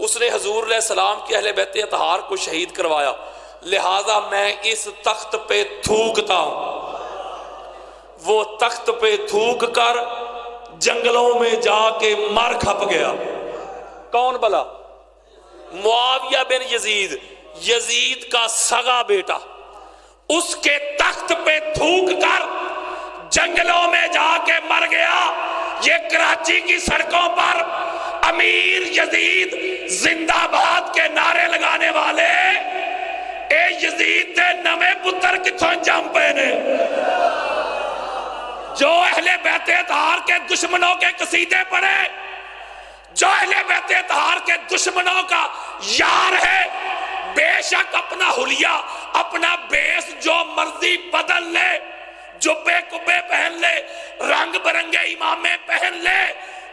اس نے حضور علیہ السلام کی اہل بیت اطہار کو شہید کروایا، لہٰذا میں اس تخت پہ تھوکتا ہوں۔ وہ تخت پہ تھوک کر جنگلوں میں جا کے مر کھپ گیا۔ کون بلا؟ معاویہ بن یزید، یزید کا سگا بیٹا، اس کے تخت پہ تھوک کر جنگلوں میں جا کے مر گیا۔ یہ کراچی کی سڑکوں پر امیر یزید زندہ باد کے نعرے لگانے والے اے یزید دے نویں پتر کتھوں جم پے نے، جو اہل بیت اطہار کے دشمنوں کے قصیدے پڑھے، جو اہل بیت اطہار کے دشمنوں کا یار ہے، بے شک اپنا حلیہ، اپنا بیس جو مرضی بدل لے، جبے کبے پہن لے، رنگ برنگے امامے پہن لے،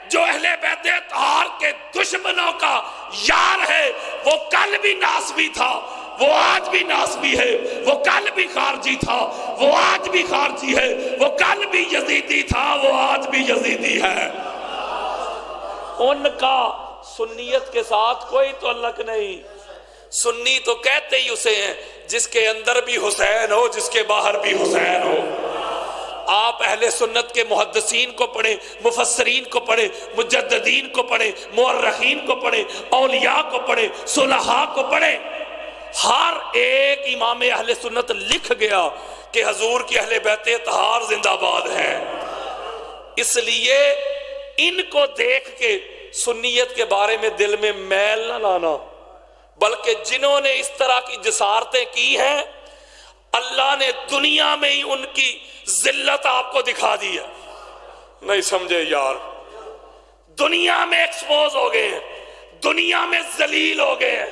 جو اہل بیت اطہار کے دشمنوں کا یار ہے، وہ کل بھی ناسبی تھا، وہ آج بھی ناسبی ہے، وہ کل بھی خارجی تھا، وہ آج بھی خارجی ہے، وہ کل بھی یزیدی تھا، وہ آج بھی یزیدی ہے۔ ان کا سنیت کے ساتھ کوئی تعلق نہیں۔ سنی تو کہتے ہی اسے ہیں جس کے اندر بھی حسین ہو، جس کے باہر بھی حسین ہو۔ آپ اہل سنت کے محدثین کو پڑھیں، مفسرین کو پڑھیں، مجددین کو پڑھیں، مورخین کو پڑھیں، اولیاء کو پڑھیں، صلحاء کو پڑھیں، ہر ایک امام اہل سنت لکھ گیا کہ حضور کی اہل بیت اطہار زندہ باد ہے۔ اس لیے ان کو دیکھ کے سنیت کے بارے میں دل میں میل نہ لانا، بلکہ جنہوں نے اس طرح کی جسارتیں کی ہیں، اللہ نے دنیا میں ہی ان کی ذلت آپ کو دکھا دی ہے۔ نہیں سمجھے یار، دنیا میں ایکسپوز ہو گئے ہیں، دنیا میں ذلیل ہو گئے ہیں۔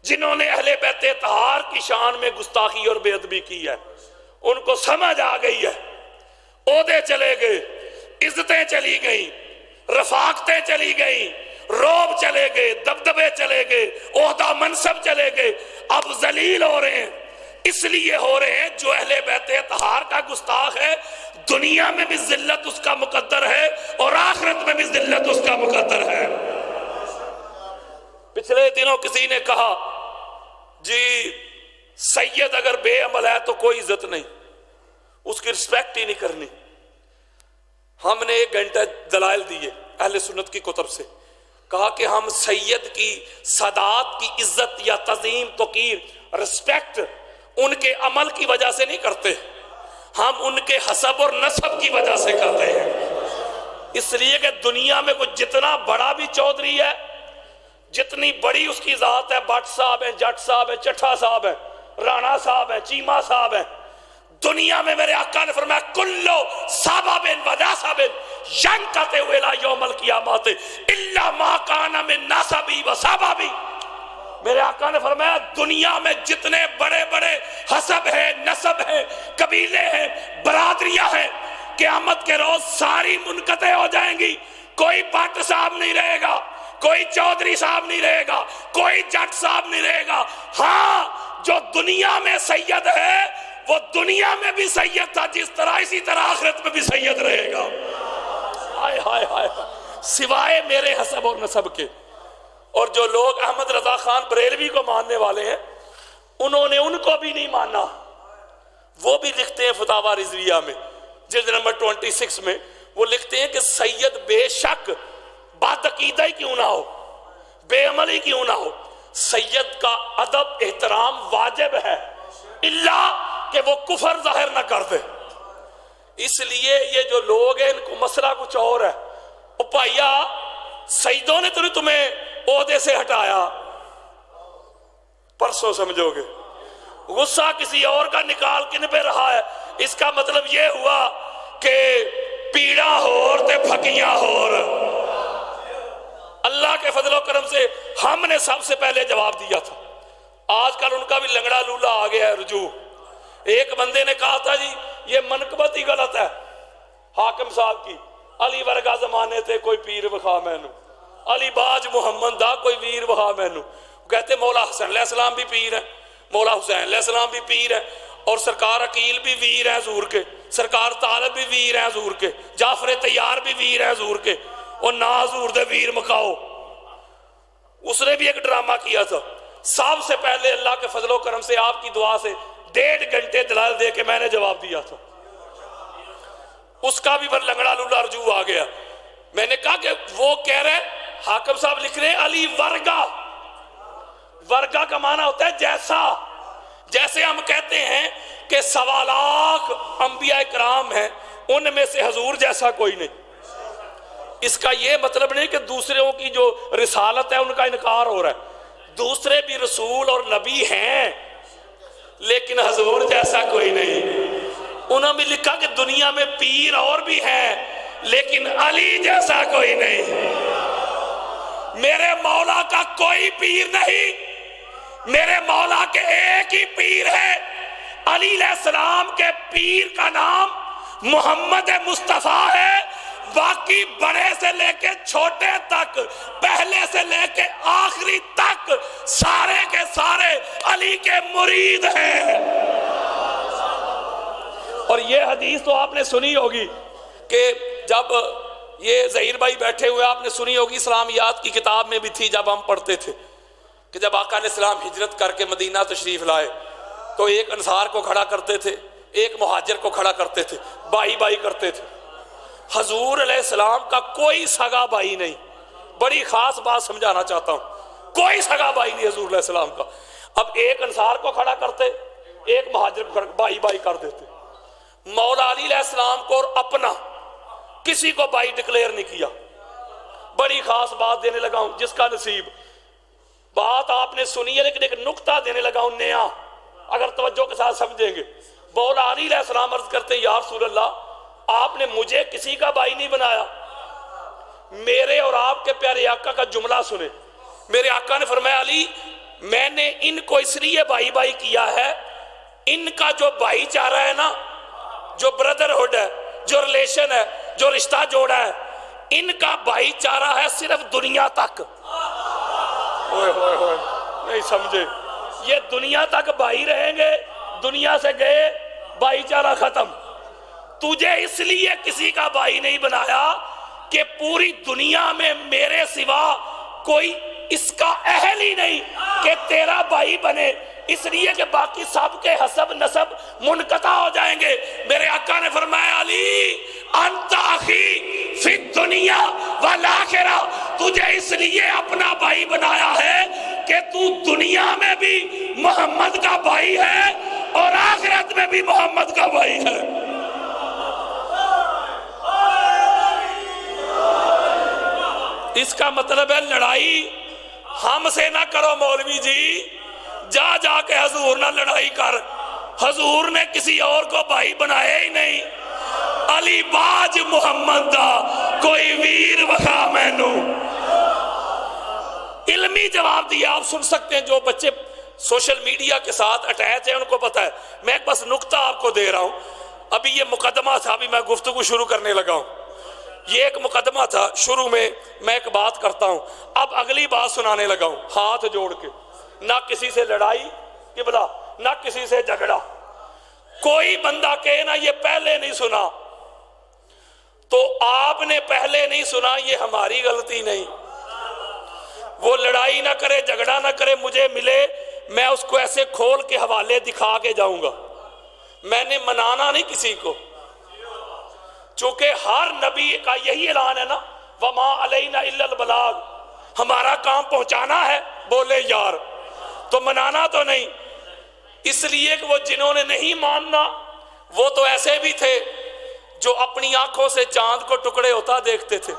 جنہوں نے اہل بیت اطہار کی شان میں گستاخی اور بے ادبی کی ہے، ان کو سمجھ آ گئی ہے، عہدے چلے گئے، عزتیں چلی گئیں، رفاقتیں چلی گئیں، روب چلے گئے، دبدبے چلے گئے، عہدہ منصب چلے گئے، اب ذلیل ہو رہے ہیں۔ اس لیے ہو رہے ہیں جو اہل بیت اطہار کا گستاخ ہے، دنیا میں بھی ذلت اس کا مقدر ہے اور آخرت میں بھی ذلت اس کا مقدر ہے۔ پچھلے دنوں کسی نے کہا جی سید اگر بے عمل ہے تو کوئی عزت نہیں، اس کی رسپیکٹ ہی نہیں کرنی۔ ہم نے 1 گھنٹہ دلائل دیے اہل سنت کی کتب سے، کہا کہ ہم سید کی سادات کی عزت یا تعظیم، توقیر، رسپیکٹ ان کے عمل کی وجہ سے نہیں کرتے، ہم ان کے حسب اور نسب کی وجہ سے کرتے ہیں۔ اس لیے کہ دنیا میں کوئی جتنا بڑا بھی چودھری ہے، جتنی بڑی اس کی ذات ہے، بٹ صاحب ہیں، جٹ صاحب ہیں، چٹھا صاحب ہیں، رانا صاحب ہیں، چیمہ صاحب ہیں، دنیا میں میرے آقا نے فرمایا کلو صابب و ناسب ینقطع الی یوم القیامت الا ما کان من ناسبی و صاببی۔ میرے آقا نے فرمایا دنیا میں جتنے بڑے بڑے حسب ہیں، نسب ہیں، قبیلے ہیں، برادریاں ہیں، قیامت کے روز ساری منقطع ہو جائیں گی، کوئی بٹ صاحب نہیں رہے گا، کوئی چودھری صاحب نہیں رہے گا، کوئی جٹ صاحب نہیں رہے گا۔ ہاں جو دنیا میں سید ہے وہ دنیا میں بھی سید تھا، جس طرح اسی طرح آخرت میں بھی سید رہے گا۔ ہائے ہائے ہائے، سوائے میرے حسب اور نسب کے۔ اور جو لوگ احمد رضا خان بریلوی کو ماننے والے ہیں، انہوں نے ان کو بھی نہیں مانا۔ وہ بھی لکھتے ہیں فتاوی رضویہ میں جلد نمبر 26 میں، وہ لکھتے ہیں کہ سید بے شک بد عقیدہ ہی کیوں نہ ہو، بے عملی کیوں نہ ہو، سید کا ادب احترام واجب ہے، اللہ کہ وہ کفر ظاہر نہ کر دے۔ اس لیے یہ جو لوگ ہیں ان کو مسئلہ کچھ اور ہے۔ او بھائیا سیدوں نے تو نہیں تمہیں عہدے سے ہٹایا، پرسوں سمجھو گے، غصہ کسی اور کا نکال کن پہ رہا ہے۔ اس کا مطلب یہ ہوا کہ پیڑا ہور تے پھکیاں ہور۔ اللہ کے فضل و کرم سے ہم نے سب سے پہلے جواب دیا تھا، آج کل ان کا بھی لنگڑا لولا آ گیا ہے رجوع۔ ایک بندے نے کہا تھا جی یہ منقبت ہی غلط ہے حاکم صاحب کی، علی ورگا زمانے تھے کوئی پیر وخا مینو، علی باج محمد دا کوئی ویر وخا مینو۔ کہتے مولا حسین علیہ السلام بھی پیر ہیں، مولا حسین علیہ السلام بھی پیر ہیں، اور سرکار عقیل بھی ویر ہیں حضور کے، سرکار طالب بھی ویر ہیں حضور کے، جعفر طیار بھی ویر ہیں حضور کے، اور نہ حضور دے ویر مکاؤ۔ اس نے بھی ایک ڈرامہ کیا تھا. سب سے پہلے اللہ کے فضل و کرم سے آپ کی دعا سے 1.5 گھنٹے دلائل دے کے میں نے جواب دیا تھا. اس کا بھی پر لنگڑا لولا رجوع آ گیا. میں نے کہا کہ وہ کہہ رہے حاکم صاحب لکھ رہے علی ورگا. ورگا کا معنی ہوتا ہے جیسا. جیسے ہم کہتے ہیں کہ 1.25 لاکھ انبیاء کرام ہیں, ان میں سے حضور جیسا کوئی نہیں. اس کا یہ مطلب نہیں کہ دوسروں کی جو رسالت ہے ان کا انکار ہو رہا ہے. دوسرے بھی رسول اور نبی ہیں لیکن حضور جیسا کوئی نہیں. انہوں نے لکھا کہ دنیا میں پیر اور بھی ہیں لیکن علی جیسا کوئی نہیں. میرے مولا کا کوئی پیر نہیں, میرے مولا کے ایک ہی پیر ہے. علی علیہ السلام کے پیر کا نام محمد مصطفیٰ ہے. باقی بڑے سے لے کے چھوٹے تک, پہلے سے لے کے آخری تک سارے کے سارے علی کے مرید ہیں. اور یہ حدیث تو آپ نے سنی ہوگی کہ جب یہ ظہیر بھائی بیٹھے ہوئے, آپ نے سنی ہوگی, اسلامیات کی کتاب میں بھی تھی جب ہم پڑھتے تھے کہ جب آقا علیہ السلام ہجرت کر کے مدینہ تشریف لائے تو ایک انصار کو کھڑا کرتے تھے, ایک مہاجر کو کھڑا کرتے تھے, بائی بائی کرتے تھے. حضور علیہ السلام کا کوئی سگا بھائی نہیں. بڑی خاص بات سمجھانا چاہتا ہوں, کوئی سگا بھائی نہیں حضور علیہ السلام کا. اب ایک انصار کو کھڑا کرتے, ایک مہاجر کو بائی بائی کر دیتے. مولا علی علیہ السلام کو اور اپنا کسی کو بائی ڈکلیئر نہیں کیا. بڑی خاص بات دینے لگا ہوں, جس کا نصیب. بات آپ نے سنی ہے لیکن ایک نکتہ دینے لگا ہوں نیا, اگر توجہ کے ساتھ سمجھیں گے. مولا علی علیہ السلام عرض کرتے ہیں یا رسول اللہ, آپ نے مجھے کسی کا بھائی نہیں بنایا. میرے اور آپ کے پیارے آقا کا جملہ سنیں. میرے آقا نے فرمایا علی, میں نے ان کو اس لیے بھائی بھائی کیا ہے, ان کا جو بھائی چارہ ہے نا, جو بردرہڈ ہے, جو ریلیشن ہے, جو رشتہ جوڑا ہے, ان کا بھائی چارہ ہے صرف دنیا تک. ہوئے ہوئے ہوئے نہیں سمجھے, یہ دنیا تک بھائی رہیں گے, دنیا سے گئے بھائی چارہ ختم. تجھے اس لیے کسی کا بھائی نہیں بنایا کہ پوری دنیا میں میرے سوا کوئی اس کا اہل ہی نہیں کہ تیرا بھائی بنے, اس لیے کہ باقی سب کے حسب نسب منقطع ہو جائیں گے. میرے آقا نے فرمایا علی انت اخی فی الدنیا والآخرہ, تجھے اس لیے اپنا بھائی بنایا ہے کہ تو دنیا میں بھی محمد کا بھائی ہے اور آخرت میں بھی محمد کا بھائی ہے. اس کا مطلب ہے لڑائی ہم سے نہ کرو مولوی جی, جا جا کے حضور نہ لڑائی کر. حضور نے کسی اور کو بھائی بنایا ہی نہیں. علی باج محمد دا کوئی ویر وخا مینو. علمی جواب دیا, آپ سن سکتے ہیں. جو بچے سوشل میڈیا کے ساتھ اٹیچ ہیں ان کو پتا ہے. میں ایک بس نکتہ آپ کو دے رہا ہوں. ابھی یہ مقدمہ تھا, ابھی میں گفتگو شروع کرنے لگا ہوں. یہ ایک مقدمہ تھا, شروع میں ایک بات کرتا ہوں, اب اگلی بات سنانے لگا ہوں ہاتھ جوڑ کے. نہ کسی سے لڑائی قبلہ, نہ کسی سے جھگڑا. کوئی بندہ کہے نا یہ پہلے نہیں سنا, تو آپ نے پہلے نہیں سنا, یہ ہماری غلطی نہیں. وہ لڑائی نہ کرے, جھگڑا نہ کرے, مجھے ملے, میں اس کو ایسے کھول کے حوالے دکھا کے جاؤں گا. میں نے منانا نہیں کسی کو, چونکہ ہر نبی کا یہی اعلان ہے نا, وما علینا الا البلاغ, ہمارا کام پہنچانا ہے. بولے یار, تو منانا تو نہیں. اس لیے کہ وہ جنہوں نے نہیں ماننا وہ تو ایسے بھی تھے جو اپنی آنکھوں سے چاند کو ٹکڑے ہوتا دیکھتے تھے,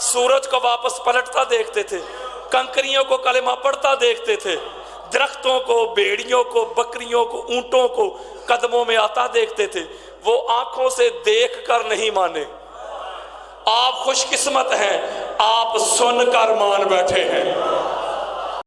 سورج کو واپس پلٹتا دیکھتے تھے, کنکریوں کو کلمہ پڑھتا دیکھتے تھے, درختوں کو, بیڑیوں کو, بکریوں کو, اونٹوں کو قدموں میں آتا دیکھتے تھے. وہ آنکھوں سے دیکھ کر نہیں مانے. آپ خوش قسمت ہیں, آپ سن کر مان بیٹھے ہیں.